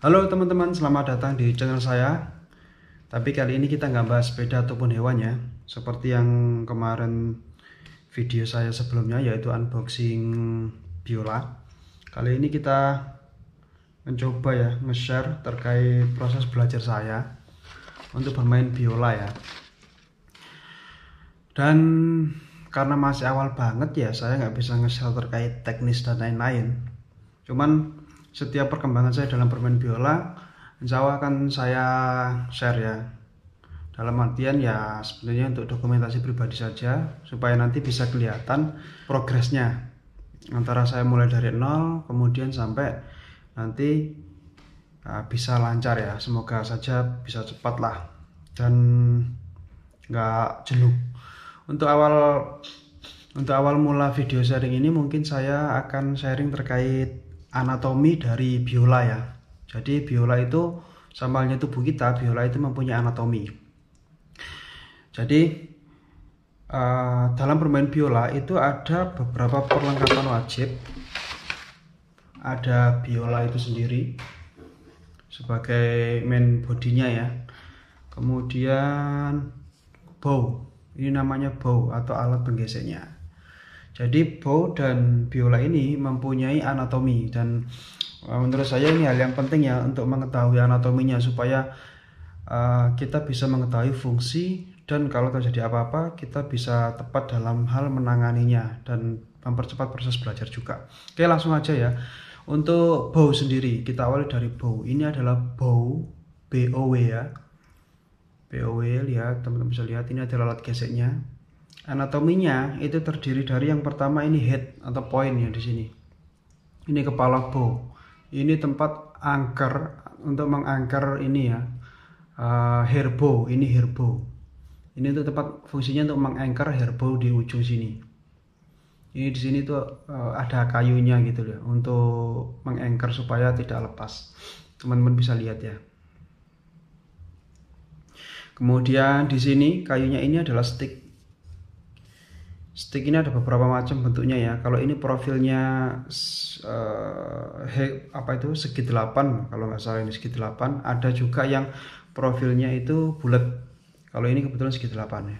Halo teman-teman, selamat datang di channel saya. Tapi kali ini kita nggak bahas sepeda ataupun hewan ya, seperti yang kemarin video saya sebelumnya, yaitu unboxing biola. Kali ini kita mencoba ya, nge-share terkait proses belajar saya untuk bermain biola ya. Dan karena masih awal banget ya, saya nggak bisa nge-share terkait teknis dan lain-lain. Cuman setiap perkembangan saya dalam bermain biola, insya Allah akan saya share ya. Dalam artian ya sebenarnya untuk dokumentasi pribadi saja, supaya nanti bisa kelihatan progresnya. Antara saya mulai dari nol, kemudian sampai nanti bisa lancar ya. Semoga saja bisa cepat lah dan nggak jenuh. Untuk awal mula video sharing ini mungkin saya akan sharing terkait anatomi dari biola ya. Jadi biola itu sama halnya tubuh kita, biola itu mempunyai anatomi. Jadi dalam bermain biola itu ada beberapa perlengkapan wajib. Ada biola itu sendiri sebagai main bodinya ya. Kemudian bow, ini namanya bow atau alat penggeseknya. Jadi bow dan biola ini mempunyai anatomi, dan menurut saya ini hal yang penting ya untuk mengetahui anatominya, supaya kita bisa mengetahui fungsi, dan kalau terjadi apa-apa kita bisa tepat dalam hal menanganinya dan mempercepat proses belajar juga. Oke, langsung aja ya. Untuk bow sendiri kita awali dari bow. Ini adalah bow, BOW ya. BOW, lihat teman-teman bisa lihat, ini adalah alat geseknya. Anatominya itu terdiri dari yang pertama ini head atau point ya di sini. Ini kepala bow. Ini tempat angker untuk mengangker ini ya. Hair bow, ini hair bow. Ini untuk tempat fungsinya untuk mengangker hair bow di ujung sini. Ini di sini tuh ada kayunya gitu ya untuk mengangker supaya tidak lepas. Teman-teman bisa lihat ya. Kemudian di sini kayunya ini adalah stick. Stick ini ada beberapa macam bentuknya ya. Kalau ini profilnya segi 8, kalau nggak salah ini segi 8. Ada juga yang profilnya itu bulat. Kalau ini kebetulan segi 8 ya.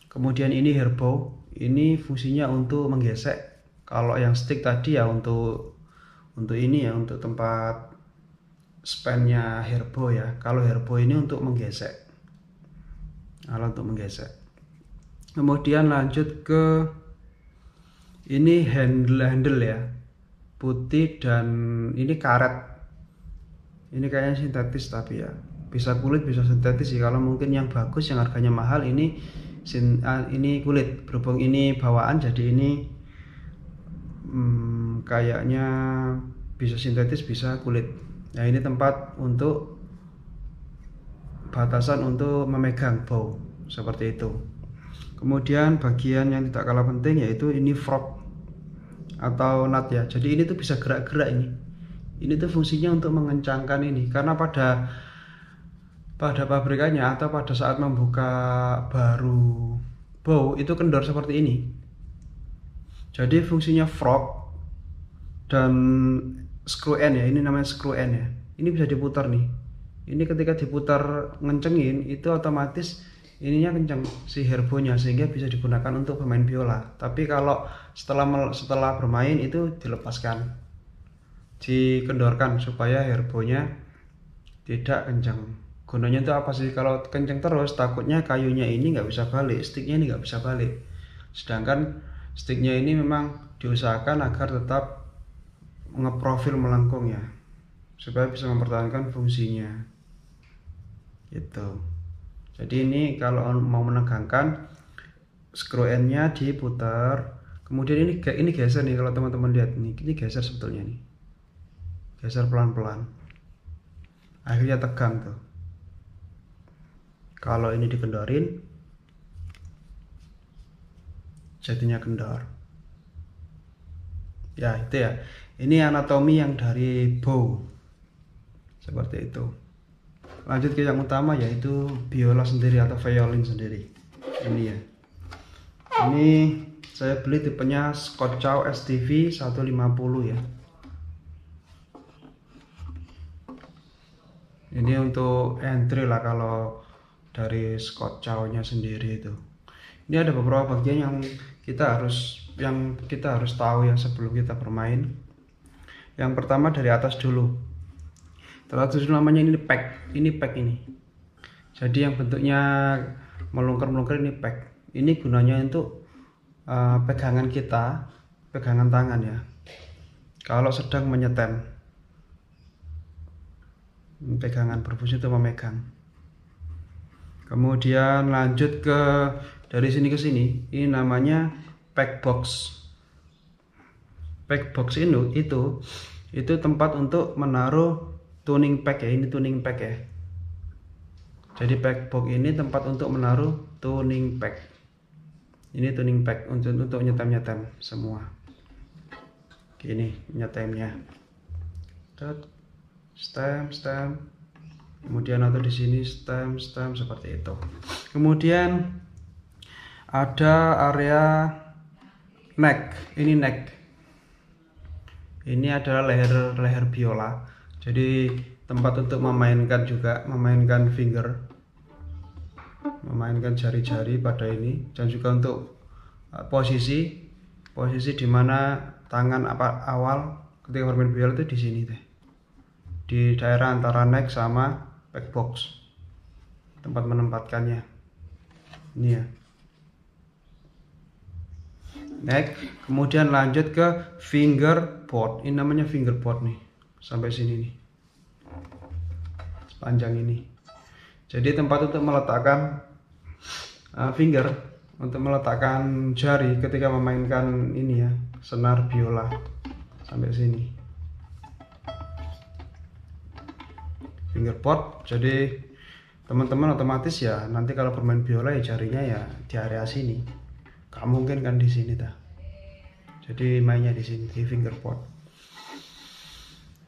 Kemudian ini hair bow. Ini fungsinya untuk menggesek. Kalau yang stick tadi ya untuk ini ya, untuk tempat spannya hair bow ya. Kalau hair bow ini untuk menggesek. Alat untuk menggesek. Kemudian lanjut ke ini handle ya, putih, dan ini karet. Ini kayaknya sintetis tapi ya bisa kulit bisa sintetis sih. Kalau mungkin yang bagus yang harganya mahal ini kulit. Berhubung ini bawaan jadi ini kayaknya bisa sintetis bisa kulit. Nah ini tempat untuk batasan untuk memegang bow seperti itu. Kemudian bagian yang tidak kalah penting yaitu ini frog atau nut ya. Jadi ini tuh bisa gerak-gerak ini. Ini tuh fungsinya untuk mengencangkan ini, karena pada pabrikannya atau pada saat membuka baru bow itu kendor seperti ini. Jadi fungsinya frog dan screw end ya. Ini namanya screw end ya. Ini bisa diputar nih. Ini ketika diputar ngencengin itu otomatis ininya kencang si herbonya, sehingga bisa digunakan untuk bermain biola. Tapi kalau setelah bermain itu dilepaskan, dikendorkan supaya herbonya tidak kencang. Gunanya itu apa sih? Kalau kencang terus takutnya kayunya ini nggak bisa balik, sticknya ini nggak bisa balik. Sedangkan sticknya ini memang diusahakan agar tetap ngeprofil melengkung ya, supaya bisa mempertahankan fungsinya gitu. Jadi ini kalau mau menegangkan, screw end-nya diputar. Kemudian ini geser nih, kalau teman-teman lihat nih, ini geser sebetulnya nih. Geser pelan-pelan. Akhirnya tegang tuh. Kalau ini dikendorin, jadinya kendor. Ya itu ya. Ini anatomi yang dari bow. Seperti itu. Lanjut ke yang utama yaitu biola sendiri atau violin sendiri. Ini ya. Ini saya beli tipenya Scott Chow STV 150 ya. Ini untuk entry lah kalau dari Scott Chow-nya sendiri itu. Ini ada beberapa bagian yang kita harus tahu ya sebelum kita bermain. Yang pertama dari atas dulu. Teratur namanya ini pack. Ini pack ini. Jadi yang bentuknya melungker-melungker ini pack. Ini gunanya untuk pegangan kita, pegangan tangan ya. Kalau sedang menyetem. Pegangan berfungsi itu memegang. Kemudian lanjut ke dari sini ke sini, ini namanya pack box. Pack box itu tempat untuk menaruh tuning pack ya. Ini tuning pack ya. Jadi pack box ini tempat untuk menaruh tuning pack. Ini tuning pack untuk nyetem semua. Gini nyetemnya. Stem, kemudian atau di sini stem seperti itu. Kemudian ada area neck. Ini neck. Ini adalah leher biola. Jadi tempat untuk memainkan finger, memainkan jari-jari pada ini, dan juga untuk posisi di mana tangan awal ketika bermain biola itu di sini deh. Di daerah antara neck sama back box, tempat menempatkannya ini ya, neck. Kemudian lanjut ke fingerboard. Ini namanya fingerboard nih, sampai sini nih, sepanjang ini. Jadi tempat untuk meletakkan finger, untuk meletakkan jari ketika memainkan ini ya, senar biola, sampai sini. Fingerboard. Jadi teman-teman otomatis ya nanti kalau bermain biola ya jarinya ya di area sini. Gak mungkin kan di sini dah. Jadi mainnya di sini di fingerboard.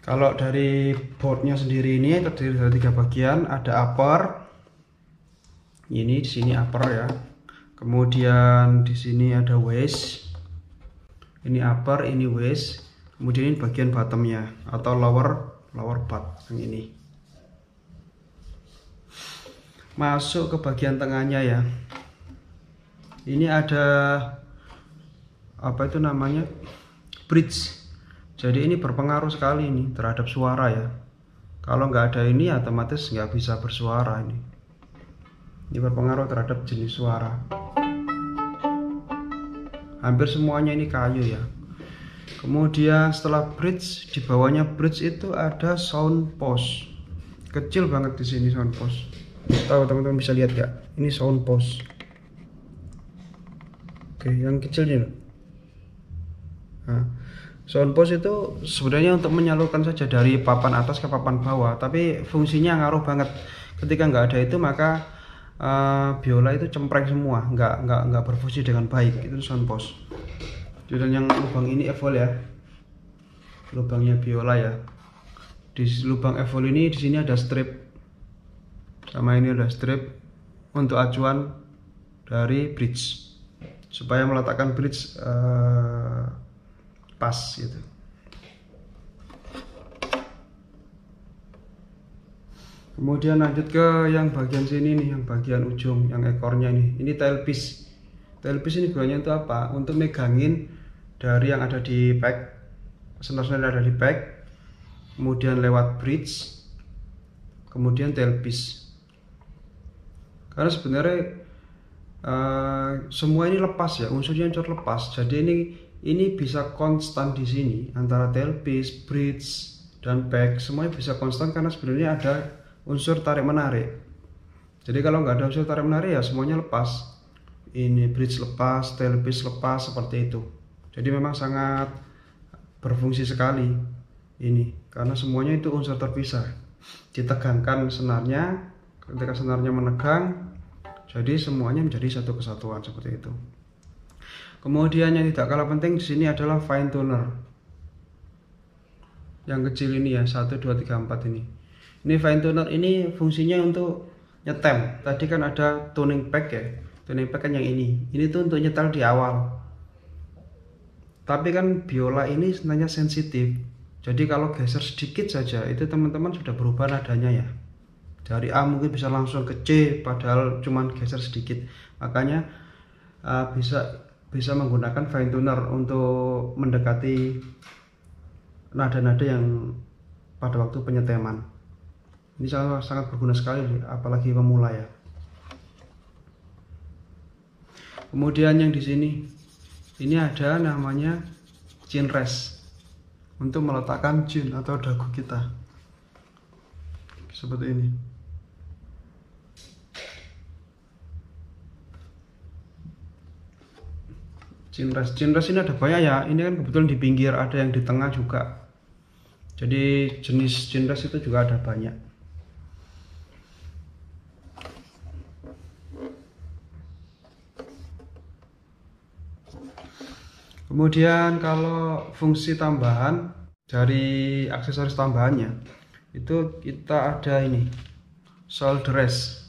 Kalau dari boardnya sendiri ini terdiri dari 3 bagian. Ada upper. Ini di sini upper ya. Kemudian di sini ada waist. Ini upper, ini waist. Kemudian ini bagian bottomnya atau lower butt yang ini. Masuk ke bagian tengahnya ya. Ini ada apa itu namanya, bridge. Jadi ini berpengaruh sekali ini terhadap suara ya. Kalau nggak ada ini otomatis nggak bisa bersuara ini. Ini berpengaruh terhadap jenis suara. Hampir semuanya ini kayu ya. Kemudian setelah bridge, di bawahnya bridge itu ada sound post. Kecil banget di sini sound post. Tahu teman-teman bisa lihat gak? Ini sound post. Oke, yang kecilnya loh. Nah, sound post itu sebenarnya untuk menyalurkan saja dari papan atas ke papan bawah, tapi fungsinya ngaruh banget. Ketika nggak ada itu maka biola itu cempreng semua, nggak berfungsi dengan baik. Itu sound post. Dan yang lubang ini evol ya, lubangnya biola ya. Di lubang evol ini di sini ada strip. Sama ini ada strip untuk acuan dari bridge, supaya meletakkan bridge pas gitu. Kemudian lanjut ke yang bagian sini nih, yang bagian ujung, yang ekornya nih. Ini tailpiece. Tailpiece ini gunanya untuk apa? Untuk megangin dari yang ada di pack, senar-senar ada di pack, kemudian lewat bridge, kemudian tailpiece. Karena sebenarnya semua ini lepas ya, unsurnya unsur lepas. Jadi ini bisa konstan di sini antara tailpiece, bridge, dan pack. Semuanya bisa konstan karena sebenarnya ada unsur tarik menarik. Jadi kalau nggak ada unsur tarik menarik ya semuanya lepas. Ini bridge lepas, tailpiece lepas, seperti itu. Jadi memang sangat berfungsi sekali ini, karena semuanya itu unsur terpisah. Ditegangkan senarnya, ketika senarnya menegang, jadi semuanya menjadi satu kesatuan seperti itu. Kemudian yang tidak kalah penting di sini adalah fine tuner. Yang kecil ini ya, 1, 2, 3, 4 ini. Ini fine tuner ini fungsinya untuk nyetem. Tadi kan ada tuning pack ya. Tuning pack kan yang ini. Ini tuh untuk nyetel di awal. Tapi kan biola ini sebenarnya sensitif. Jadi kalau geser sedikit saja itu teman-teman sudah berubah nadanya ya. Dari A mungkin bisa langsung ke C padahal cuman geser sedikit. Makanya bisa menggunakan fine tuner untuk mendekati nada-nada yang pada waktu penyeteman. Ini sangat berguna sekali, apalagi pemula ya. Kemudian yang di sini, ini ada namanya chin rest untuk meletakkan chin atau dagu kita, seperti ini. Chin rest ini ada banyak ya. Ini kan kebetulan di pinggir, ada yang di tengah juga. Jadi jenis chin rest itu juga ada banyak. Kemudian kalau fungsi tambahan dari aksesoris tambahannya itu kita ada ini shoulder rest.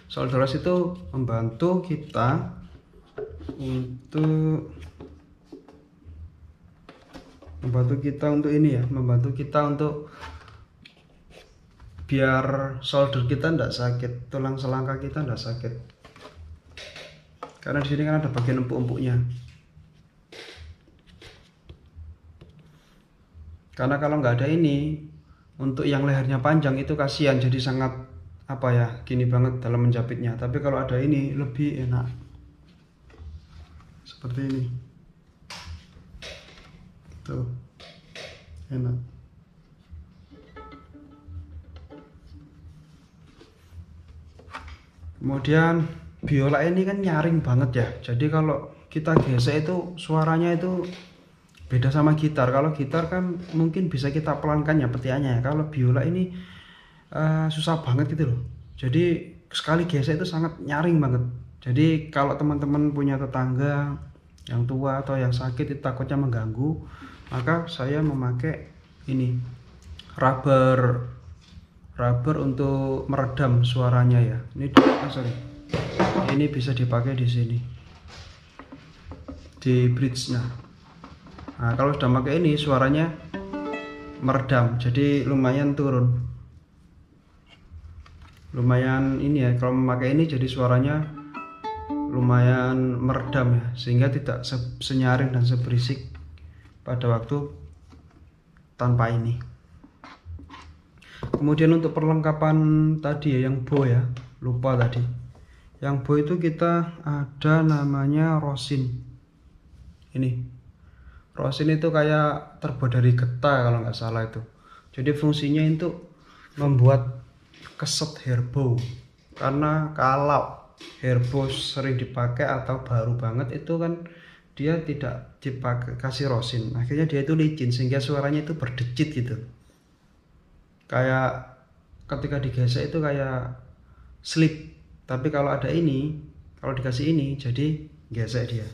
Shoulder rest itu membantu kita untuk biar shoulder kita tidak sakit, tulang selangkah kita tidak sakit. Karena di sini kan ada bagian empuk-empuknya. Karena kalau nggak ada ini, untuk yang lehernya panjang itu kasihan, jadi sangat gini banget dalam menjepitnya. Tapi kalau ada ini lebih enak, seperti ini, tuh enak. Kemudian biola ini kan nyaring banget ya, jadi kalau kita gesek itu suaranya itu beda sama gitar. Kalau gitar kan mungkin bisa kita pelankan ya petiannya ya. Kalau biola ini susah banget gitu loh. Jadi sekali gesek itu sangat nyaring banget. Jadi kalau teman-teman punya tetangga yang tua atau yang sakit itu takutnya mengganggu, maka saya memakai ini rubber untuk meredam suaranya ya. Ini bisa dipakai di sini, di bridge-nya. Nah, kalau sudah pakai ini suaranya meredam, jadi lumayan turun. Lumayan ini ya, kalau memakai ini jadi suaranya lumayan meredam ya, sehingga tidak senyaring dan seberisik pada waktu tanpa ini. Kemudian untuk perlengkapan tadi ya, yang bow ya, lupa tadi. Yang bow itu kita ada namanya rosin. Ini rosin itu kayak terbuat dari getah kalau nggak salah itu. Jadi fungsinya itu membuat keset hairbow. Karena kalau hairbow sering dipakai atau baru banget itu kan dia tidak dipakai kasih rosin. Akhirnya dia itu licin sehingga suaranya itu berdecit gitu. Kayak ketika digesek itu kayak slip. Tapi kalau ada ini, kalau dikasih ini jadi gesek dia.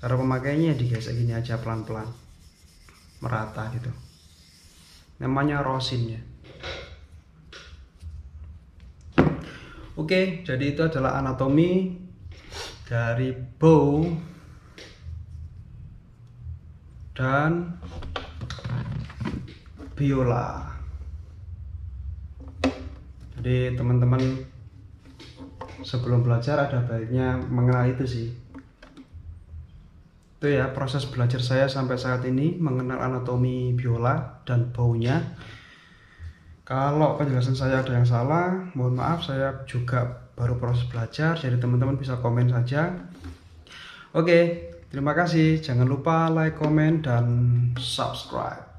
Cara pemakainya digesek gini aja pelan-pelan, merata gitu. Namanya rosinnya. Oke, jadi itu adalah anatomi dari bow dan biola. Jadi teman-teman sebelum belajar ada baiknya mengenal itu sih. Itu ya proses belajar saya sampai saat ini mengenal anatomi biola dan bownya. Kalau penjelasan saya ada yang salah, mohon maaf, saya juga baru proses belajar, jadi teman-teman bisa komen saja. Oke, terima kasih. Jangan lupa like, komen, dan subscribe.